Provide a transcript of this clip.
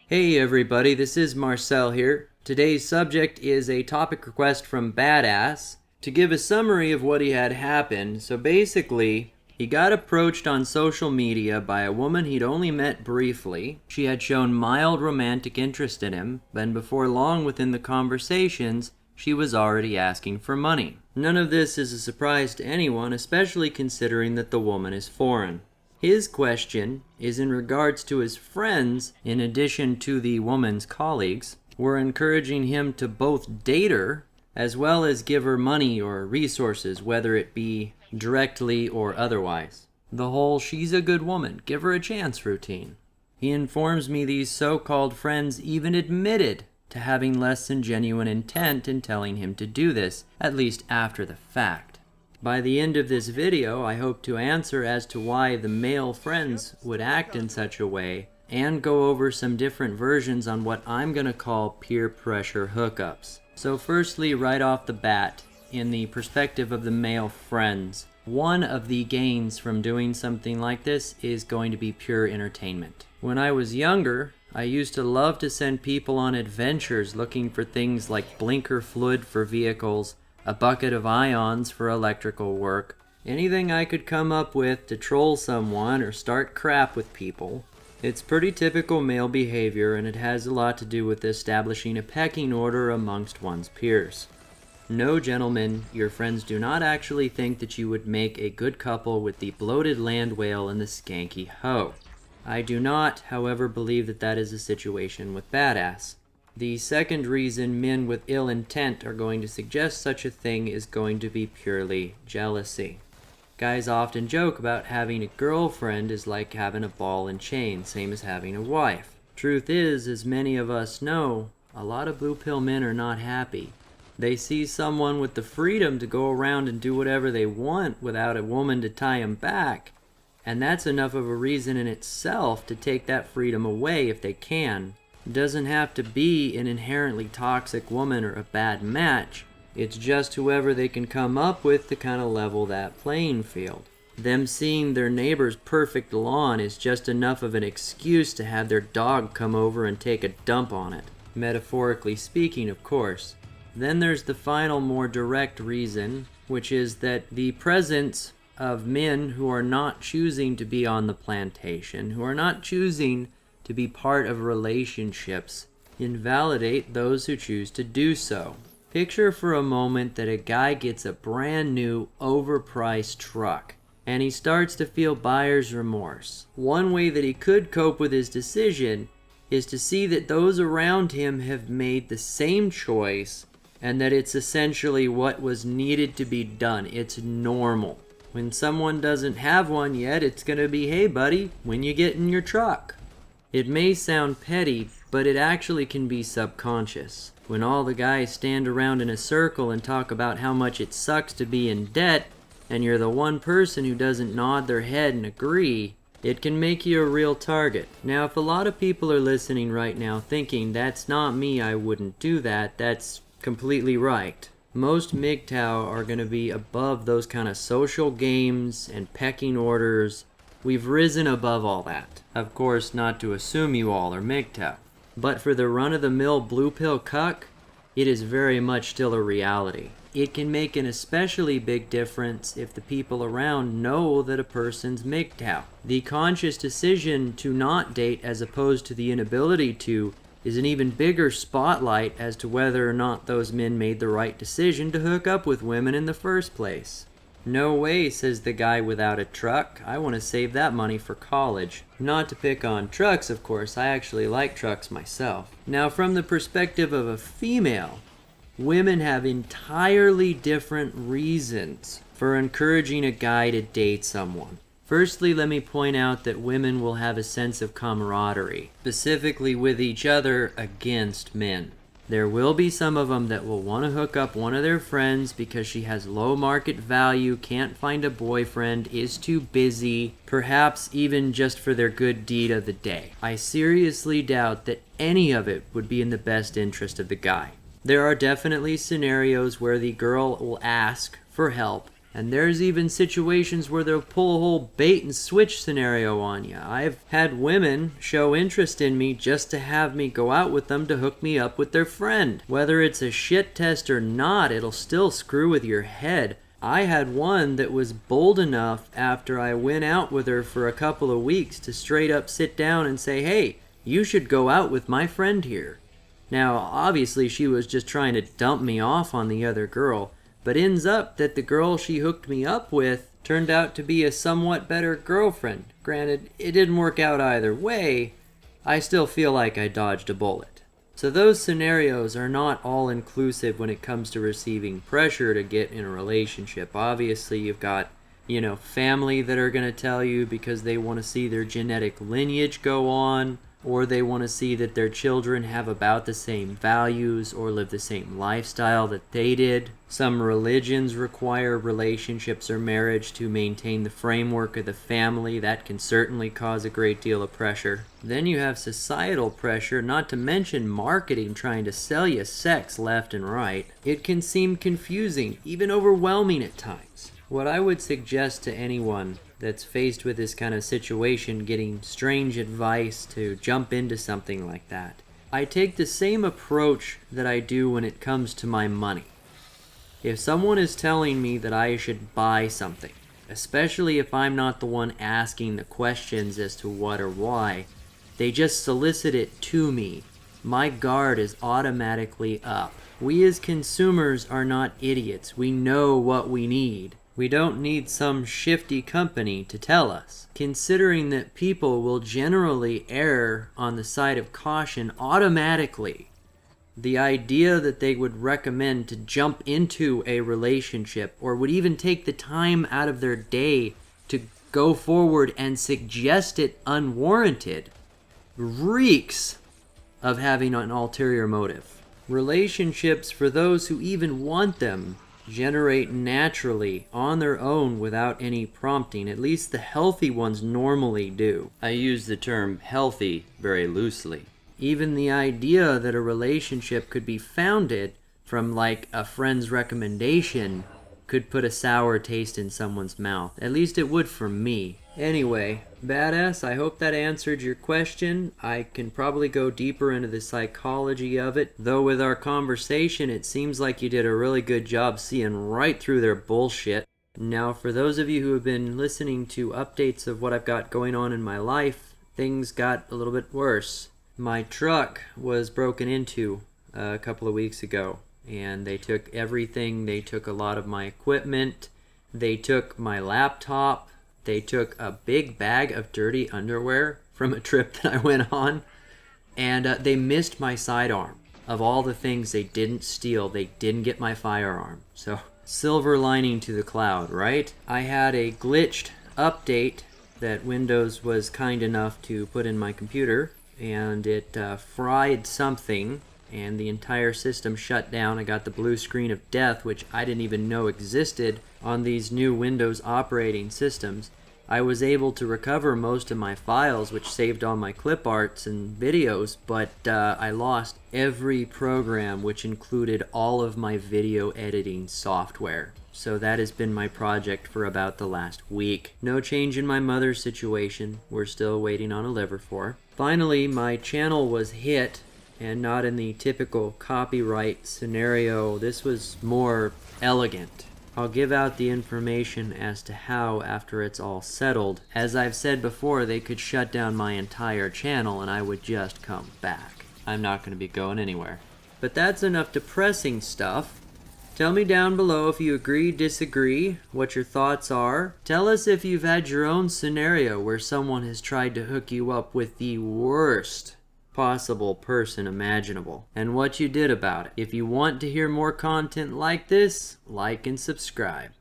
Hey everybody, this is Marcel here. Today's subject is a topic request from Badass to give a summary of what he had happened. So basically, he got approached on social media by a woman he'd only met briefly. She had shown mild romantic interest in him, but before long within the conversations, she was already asking for money. None of this is a surprise to anyone, especially considering that the woman is foreign. His question is in regards to his friends, in addition to the woman's colleagues, were encouraging him to both date her as well as give her money or resources, whether it be directly or otherwise. The whole "she's a good woman, give her a chance" routine. He informs me these so-called friends even admitted to having less than genuine intent in telling him to do this, at least after the fact. By the end of this video, I hope to answer as to why the male friends would act in such a way, and go over some different versions on what I'm going to call peer pressure hookups. So firstly, right off the bat, in the perspective of the male friends, one of the gains from doing something like this is going to be pure entertainment. When I was younger, I used to love to send people on adventures looking for things like blinker fluid for vehicles, a bucket of ions for electrical work, anything I could come up with to troll someone or start crap with people. It's pretty typical male behavior, and it has a lot to do with establishing a pecking order amongst one's peers. No, gentlemen, your friends do not actually think that you would make a good couple with the bloated land whale and the skanky hoe. I do not, however, believe that that is the situation with Badass. The second reason men with ill intent are going to suggest such a thing is going to be purely jealousy. Guys often joke about having a girlfriend is like having a ball and chain, same as having a wife. Truth is, as many of us know, a lot of blue pill men are not happy. They see someone with the freedom to go around and do whatever they want without a woman to tie them back, and that's enough of a reason in itself to take that freedom away if they can. It doesn't have to be an inherently toxic woman or a bad match. It's just whoever they can come up with to kind of level that playing field. Them seeing their neighbor's perfect lawn is just enough of an excuse to have their dog come over and take a dump on it. Metaphorically speaking, of course. Then there's the final, more direct reason, which is that the presence of men who are not choosing to be on the plantation, who are not choosing to be part of relationships, invalidate those who choose to do so. Picture for a moment that a guy gets a brand new, overpriced truck, and he starts to feel buyer's remorse. One way that he could cope with his decision is to see that those around him have made the same choice, and that it's essentially what was needed to be done. It's normal. When someone doesn't have one yet, it's gonna be, "Hey buddy, when you get in your truck?" It may sound petty, but it actually can be subconscious. When all the guys stand around in a circle and talk about how much it sucks to be in debt, and you're the one person who doesn't nod their head and agree, it can make you a real target. Now, if a lot of people are listening right now thinking, "That's not me, I wouldn't do that," that's completely right. Most MGTOW are going to be above those kind of social games and pecking orders. We've risen above all that. Of course, not to assume you all are MGTOW. But for the run-of-the-mill blue pill cuck, it is very much still a reality. It can make an especially big difference if the people around know that a person's MGTOW. The conscious decision to not date as opposed to the inability to is an even bigger spotlight as to whether or not those men made the right decision to hook up with women in the first place. "No way," says the guy without a truck. "I want to save that money for college." Not to pick on trucks, of course. I actually like trucks myself. Now, from the perspective of a female, women have entirely different reasons for encouraging a guy to date someone. Firstly, let me point out that women will have a sense of camaraderie, specifically with each other against men. There will be some of them that will want to hook up one of their friends because she has low market value, can't find a boyfriend, is too busy, perhaps even just for their good deed of the day. I seriously doubt that any of it would be in the best interest of the guy. There are definitely scenarios where the girl will ask for help And there's even situations where they'll pull a whole bait and switch scenario on you. I've had women show interest in me just to have me go out with them to hook me up with their friend. Whether it's a shit test or not, it'll still screw with your head. I had one that was bold enough after I went out with her for a couple of weeks to straight up sit down and say, hey, you should go out with my friend here. Now, obviously she was just trying to dump me off on the other girl, but ends up that the girl she hooked me up with turned out to be a somewhat better girlfriend. Granted, it didn't work out either way. I still feel like I dodged a bullet. So those scenarios are not all inclusive when it comes to receiving pressure to get in a relationship. Obviously, you've got, family that are going to tell you because they want to see their genetic lineage go on, or they want to see that their children have about the same values or live the same lifestyle that they did. Some religions require relationships or marriage to maintain the framework of the family. That can certainly cause a great deal of pressure. Then you have societal pressure, not to mention marketing trying to sell you sex left and right. It can seem confusing, even overwhelming at times. What I would suggest to anyone that's faced with this kind of situation, getting strange advice to jump into something like that, I take the same approach that I do when it comes to my money. If someone is telling me that I should buy something, especially if I'm not the one asking the questions as to what or why, they just solicit it to me, my guard is automatically up. We as consumers are not idiots. We know what we need. We don't need some shifty company to tell us. Considering that people will generally err on the side of caution automatically, the idea that they would recommend to jump into a relationship or would even take the time out of their day to go forward and suggest it unwarranted reeks of having an ulterior motive. Relationships, for those who even want them, generate naturally on their own without any prompting. At least the healthy ones normally do. I use the term healthy very loosely. Even the idea that a relationship could be founded from like a friend's recommendation could put a sour taste in someone's mouth. At least it would for me. Anyway, badass, I hope that answered your question. I can probably go deeper into the psychology of it, though with our conversation it seems like you did a really good job seeing right through their bullshit. Now, for those of you who have been listening to updates of what I've got going on in my life, things got a little bit worse. My truck was broken into a couple of weeks ago, and they took everything. They took a lot of my equipment. They took my laptop. They took a big bag of dirty underwear from a trip that I went on, and they missed my sidearm. Of all the things they didn't steal, they didn't get my firearm. So, silver lining to the cloud, right? I had a glitched update that Windows was kind enough to put in my computer, and it fried something, and the entire system shut down. I got the blue screen of death, which I didn't even know existed on these new Windows operating systems. I was able to recover most of my files, which saved all my clip arts and videos, but I lost every program, which included all of my video editing software. So that has been my project for about the last week. No change in my mother's situation. We're still waiting on a liver for her. Finally, my channel was hit, and not in the typical copyright scenario. This was more elegant. I'll give out the information as to how after it's all settled. As I've said before, they could shut down my entire channel and I would just come back. I'm not going to be going anywhere. But that's enough depressing stuff. Tell me down below if you agree, disagree, what your thoughts are. Tell us if you've had your own scenario where someone has tried to hook you up with the worst possible person imaginable, and what you did about it. If you want to hear more content like this, like and subscribe.